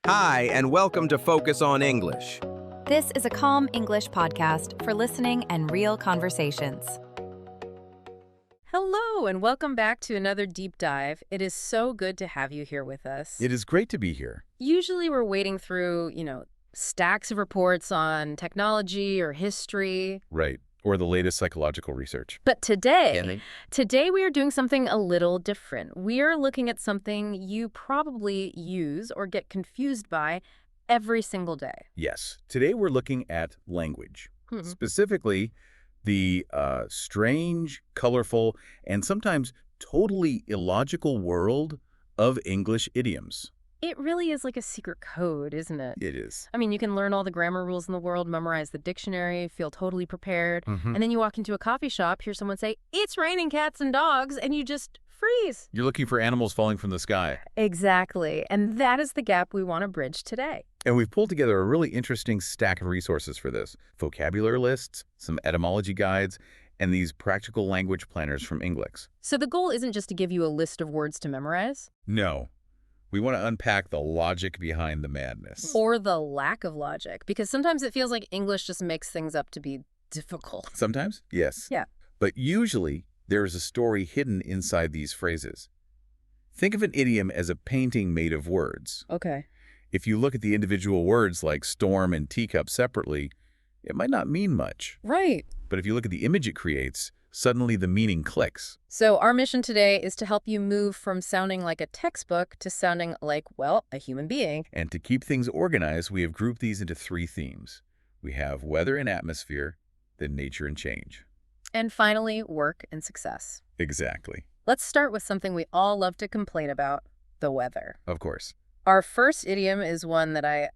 Hi, and welcome to Focus on English. This is a calm English podcast for listening and real conversations. Hello, and welcome back to another deep dive. It is so good to have you here with us. It is great to be here. Usually we're wading through, stacks of reports on technology or history. Right. Or the latest psychological research. But today we are doing something a little different. We are looking at something you probably use or get confused by every single day. Yes. Today we're looking at language. Specifically, the strange, colorful, and sometimes totally illogical world of English idioms. It really is like a secret code, isn't it? It is. I mean, you can learn all the grammar rules in the world, memorize the dictionary, feel totally prepared, and then you walk into a coffee shop, hear someone say, "It's raining cats and dogs," and you just freeze. You're looking for animals falling from the sky. Exactly. And that is the gap we want to bridge today. And we've pulled together a really interesting stack of resources for this. Vocabulary lists, some etymology guides, and these practical language planners from Inglix. So the goal isn't just to give you a list of words to memorize? No. We want to unpack the logic behind the madness. Or the lack of logic, because sometimes it feels like English just makes things up to be difficult. Sometimes, yes. Yeah. But usually, there is a story hidden inside these phrases. Think of an idiom as a painting made of words. Okay. If you look at the individual words like storm and teacup separately, it might not mean much. Right. But if you look at the image it creates, suddenly the meaning clicks. So our mission today is to help you move from sounding like a textbook to sounding like, well, a human being. And to keep things organized, we have grouped these into 3 themes. We have weather and atmosphere, then nature and change. And finally, work and success. Exactly. Let's start with something we all love to complain about, the weather. Of course. Our first idiom is one that I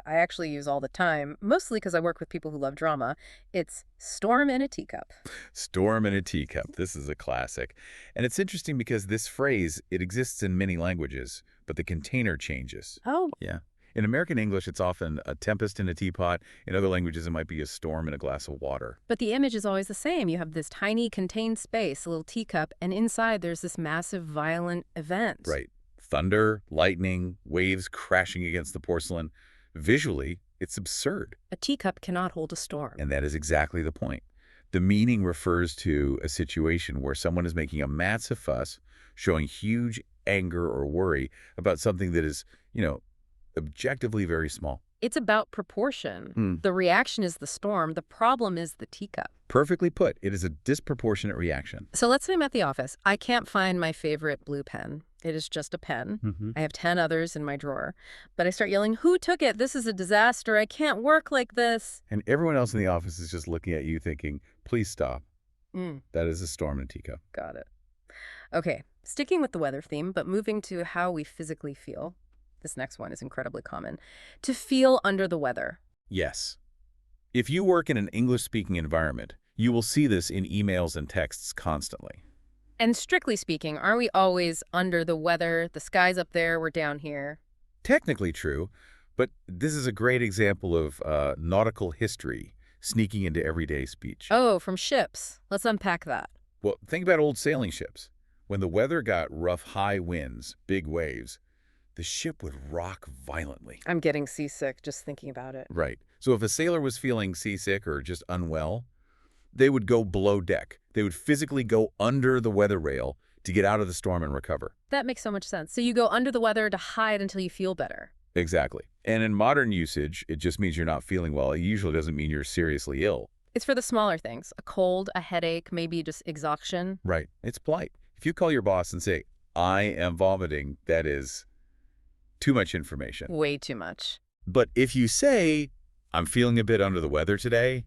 actually use all the time, mostly because I work with people who love drama. It's storm in a teacup. Storm in a teacup. This is a classic. And it's interesting because this phrase, it exists in many languages, but the container changes. Oh. Yeah. In American English, it's often a tempest in a teapot. In other languages, it might be a storm in a glass of water. But the image is always the same. You have this tiny contained space, a little teacup, and inside there's this massive violent event. Right. Thunder, lightning, waves crashing against the porcelain. Visually, it's absurd. A teacup cannot hold a storm. And that is exactly the point. The meaning refers to a situation where someone is making a massive fuss, showing huge anger or worry about something that is, objectively very small. It's about proportion. The reaction is the storm. The problem is the teacup. Perfectly put. It is a disproportionate reaction. So let's say I'm at the office. I can't find my favorite blue pen. It is just a pen. I have 10 others in my drawer. But I start yelling, "Who took it? This is a disaster. I can't work like this." And everyone else in the office is just looking at you thinking, please stop. Mm. That is a storm in a teacup. Got it. Okay, sticking with the weather theme, but moving to how we physically feel. This next one is incredibly common. To feel under the weather. Yes. If you work in an English-speaking environment, you will see this in emails and texts constantly. And strictly speaking, aren't we always under the weather? The sky's up there, we're down here. Technically true, but this is a great example of nautical history sneaking into everyday speech. Oh, from ships. Let's unpack that. Well, think about old sailing ships. When the weather got rough, high winds, big waves, the ship would rock violently. I'm getting seasick just thinking about it. Right. So if a sailor was feeling seasick or just unwell, they would go below deck. They would physically go under the weather rail to get out of the storm and recover. That makes so much sense. So you go under the weather to hide until you feel better. Exactly. And in modern usage, it just means you're not feeling well. It usually doesn't mean you're seriously ill. It's for the smaller things. A cold, a headache, maybe just exhaustion. Right. It's polite. If you call your boss and say, "I am vomiting," that is too much information. Way too much. But if you say, "I'm feeling a bit under the weather today,"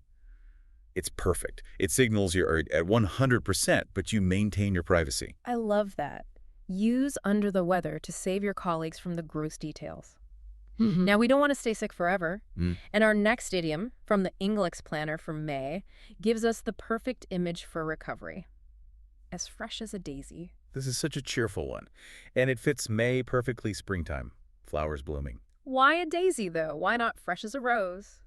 it's perfect. It signals you're at 100%, but you maintain your privacy. I love that. Use under the weather to save your colleagues from the gross details. Now, we don't want to stay sick forever. And our next idiom from the Inglix Planner for May gives us the perfect image for recovery. As fresh as a daisy. This is such a cheerful one. And it fits May perfectly, springtime, flowers blooming. Why a daisy, though? Why not fresh as a rose?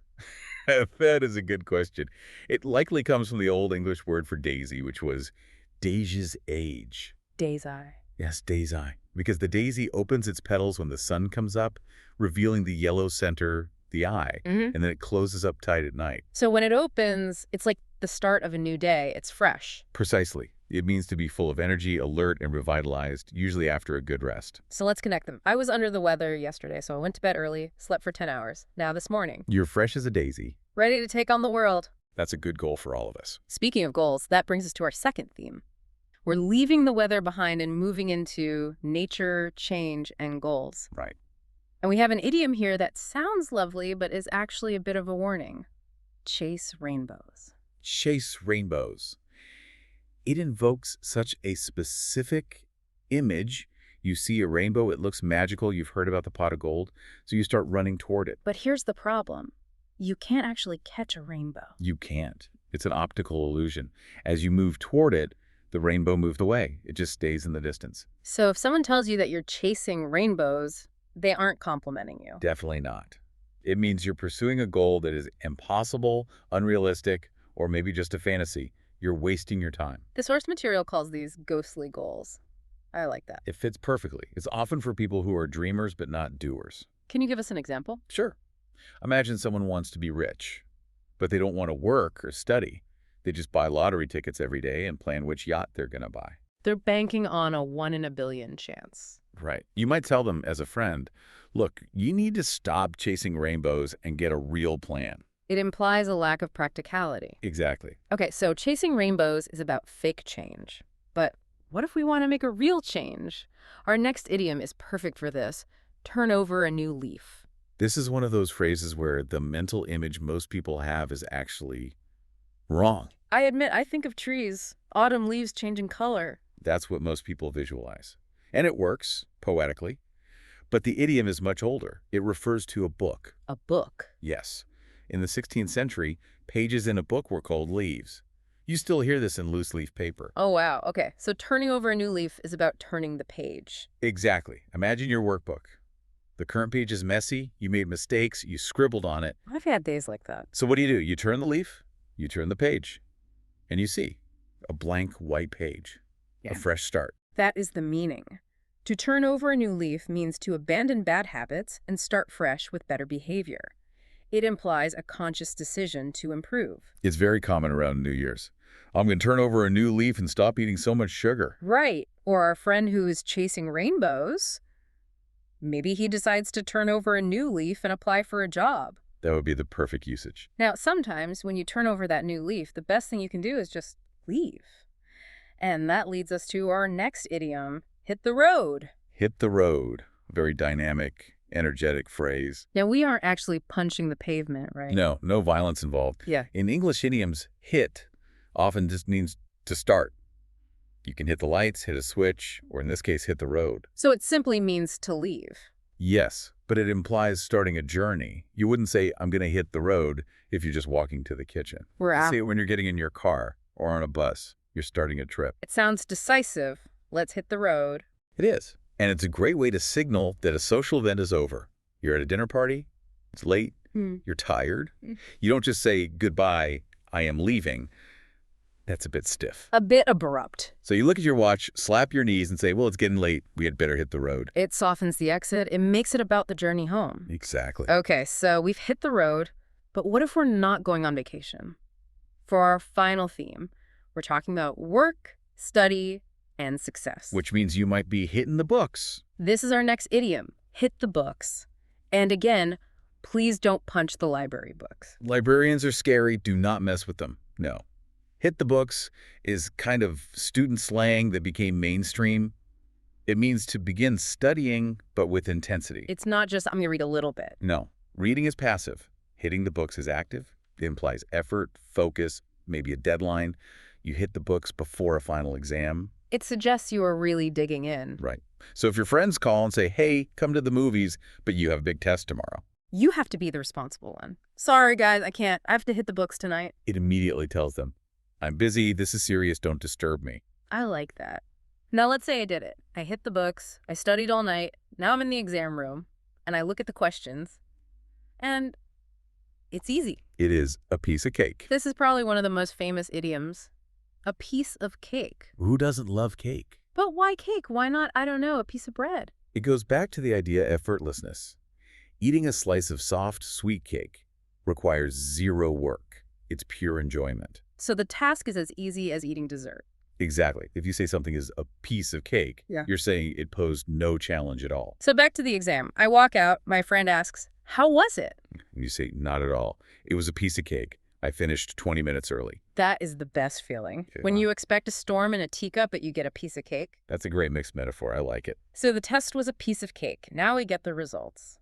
That is a good question. It likely comes from the Old English word for daisy, which was Deja's age. Daisy. Yes, daisy. because the daisy opens its petals when the sun comes up, revealing the yellow center, the eye, and then it closes up tight at night. So when it opens, it's like the start of a new day. It's fresh. Precisely. It means to be full of energy, alert, and revitalized, usually after a good rest. So let's connect them. I was under the weather yesterday, so I went to bed early, slept for 10 hours. Now this morning, You're fresh as a daisy. ready to take on the world. That's a good goal for all of us. Speaking of goals, that brings us to our second theme. We're leaving the weather behind and moving into nature, change, and goals. Right. And we have an idiom here that sounds lovely, but is actually a bit of a warning. Chase rainbows. Chase rainbows. It invokes such a specific image. You see a rainbow, it looks magical. You've heard about the pot of gold, so you start running toward it. But here's the problem. You can't actually catch a rainbow. You can't. It's an optical illusion. As you move toward it, the rainbow moved away. It just stays in the distance. So if someone tells you that you're chasing rainbows, they aren't complimenting you. Definitely not. It means you're pursuing a goal that is impossible, unrealistic, or maybe just a fantasy. You're wasting your time. The source material calls these ghostly goals. I like that. It fits perfectly. It's often for people who are dreamers but not doers. Can you give us an example? Sure. Imagine someone wants to be rich, but they don't want to work or study. They just buy lottery tickets every day and plan which yacht they're going to buy. They're banking on a 1 in a billion chance. Right. You might tell them as a friend, look, you need to stop chasing rainbows and get a real plan. It implies a lack of practicality. Exactly. Okay, so chasing rainbows is about fake change. But what if we want to make a real change? Our next idiom is perfect for this. Turn over a new leaf. This is one of those phrases where the mental image most people have is actually wrong. I admit, I think of trees, autumn leaves changing color. That's what most people visualize. And it works, poetically. But the idiom is much older. It refers to a book. A book. Yes. In the 16th century, pages in a book were called leaves. You still hear this in loose-leaf paper. Oh, wow. Okay, so turning over a new leaf is about turning the page. Exactly. Imagine your workbook. The current page is messy, you made mistakes, you scribbled on it. I've had days like that. So what do? You turn the leaf, you turn the page, and you see a blank white page, a fresh start. That is the meaning. To turn over a new leaf means to abandon bad habits and start fresh with better behavior. It implies a conscious decision to improve. It's very common around New Year's. I'm going to turn over a new leaf and stop eating so much sugar. Right. Or our friend who is chasing rainbows, maybe he decides to turn over a new leaf and apply for a job. That would be the perfect usage. Now, sometimes when you turn over that new leaf, the best thing you can do is just leave. And that leads us to our next idiom, hit the road. Hit the road. Very dynamic, energetic phrase. Now, we aren't actually punching the pavement, right? No violence involved. Yeah. In English idioms, hit often just means to start. You can hit the lights, hit a switch, or in this case, hit the road. So it simply means to leave. Yes, but it implies starting a journey. You wouldn't say, I'm going to hit the road if you're just walking to the kitchen. We're out. Say it when you're getting in your car or on a bus. You're starting a trip. It sounds decisive. Let's hit the road. It is. And it's a great way to signal that a social event is over. You're at a dinner party. It's late. You're tired. You don't just say, goodbye, I am leaving. That's a bit stiff. A bit abrupt. So you look at your watch, slap your knees, and say, well, it's getting late. We had better hit the road. It softens the exit. It makes it about the journey home. Exactly. Okay, so we've hit the road, but what if we're not going on vacation? For our final theme, we're talking about work, study, and success. Which means you might be hitting the books. This is our next idiom, hit the books. And again, please don't punch the library books. Librarians are scary. Do not mess with them. No. Hit the books is kind of student slang that became mainstream. It means to begin studying, but with intensity. It's not just, I'm going to read a little bit. No. Reading is passive. Hitting the books is active. It implies effort, focus, maybe a deadline. You hit the books before a final exam. It suggests you are really digging in. Right. So if your friends call and say, hey, come to the movies, but you have a big test tomorrow, you have to be the responsible one. Sorry, guys, I can't. I have to hit the books tonight. it immediately tells them, I'm busy, this is serious, don't disturb me. I like that. Now let's say I did it. I hit the books, I studied all night, now I'm in the exam room, and I look at the questions, and it's easy. It is a piece of cake. This is probably one of the most famous idioms. A piece of cake. Who doesn't love cake? But why cake? Why not, I don't know, a piece of bread? It goes back to the idea of effortlessness. Eating a slice of soft, sweet cake requires zero work. It's pure enjoyment. So the task is as easy as eating dessert. Exactly. If you say something is a piece of cake, you're saying it posed no challenge at all. So back to the exam. I walk out. My friend asks, how was it? And you say, not at all. It was a piece of cake. I finished 20 minutes early. That is the best feeling. Yeah. When you expect a storm in a teacup, but you get a piece of cake. That's a great mixed metaphor. I like it. So the test was a piece of cake. Now we get the results.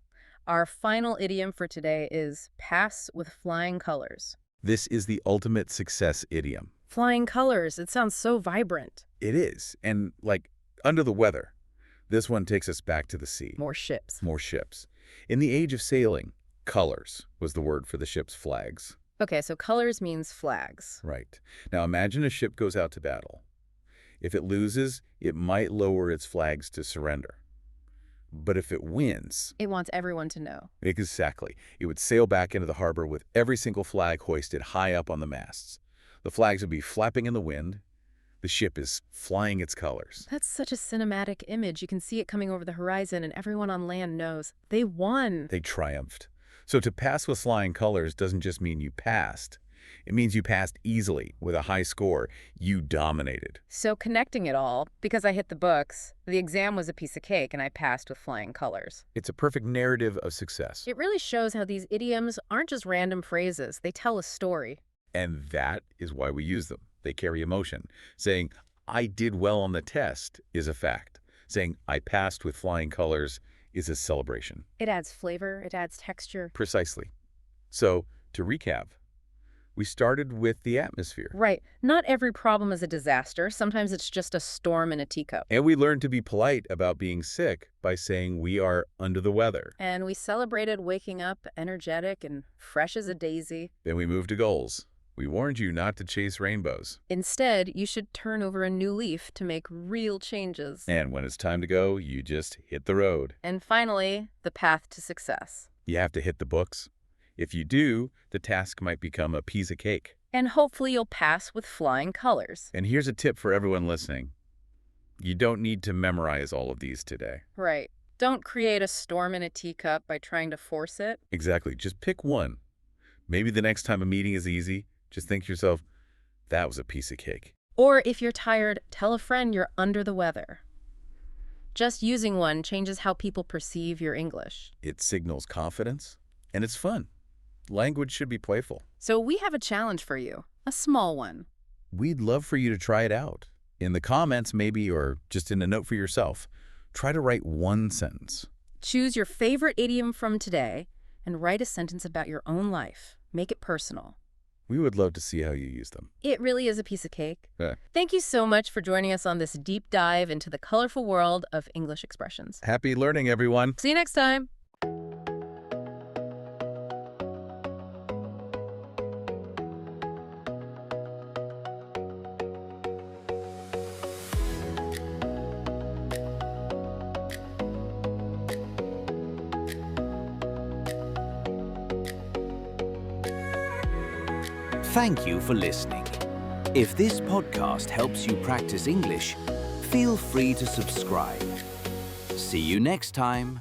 Our final idiom for today is pass with flying colors. This is the ultimate success idiom. Flying colors. It sounds so vibrant. It is. And like under the weather, this one takes us back to the sea. More ships. More ships. In the age of sailing, colors was the word for the ship's flags. Okay, so colors means flags. Right. Now imagine a ship goes out to battle. If it loses, it might lower its flags to surrender. But if it wins... It wants everyone to know. Exactly. It would sail back into the harbor with every single flag hoisted high up on the masts. The flags would be flapping in the wind. The ship is flying its colors. That's such a cinematic image. You can see it coming over the horizon, and everyone on land knows they won. They triumphed. So to pass with flying colors doesn't just mean you passed. It means you passed easily with a high score. You dominated. So connecting it all, because I hit the books, the exam was a piece of cake and I passed with flying colors. It's a perfect narrative of success. It really shows how these idioms aren't just random phrases. They tell a story. And that is why we use them. They carry emotion. Saying, I did well on the test is a fact. Saying, I passed with flying colors is a celebration. It adds flavor. It adds texture. Precisely. So, to recap, we started with the atmosphere. Right. Not every problem is a disaster. Sometimes it's just a storm in a teacup. And we learned to be polite about being sick by saying we are under the weather. And we celebrated waking up energetic and fresh as a daisy. Then we moved to goals. We warned you not to chase rainbows. Instead, you should turn over a new leaf to make real changes. And when it's time to go, you just hit the road. And finally, the path to success. You have to hit the books. If you do, the task might become a piece of cake. And hopefully you'll pass with flying colors. And here's a tip for everyone listening. You don't need to memorize all of these today. Right. Don't create a storm in a teacup by trying to force it. Exactly. Just pick one. Maybe the next time a meeting is easy, just think to yourself, that was a piece of cake. Or if you're tired, tell a friend you're under the weather. Just using one changes how people perceive your English. It signals confidence, and it's fun. Language should be playful. So we have a challenge for you, a small one. We'd love for you to try it out. In the comments maybe, or just in a note for yourself, try to write one sentence. Choose your favorite idiom from today and write a sentence about your own life. Make it personal. We would love to see how you use them. It really is a piece of cake. Yeah. Thank you so much for joining us on this deep dive into the colorful world of English expressions. Happy learning, everyone. See you next time. Thank you for listening. If this podcast helps you practice English, feel free to subscribe. See you next time.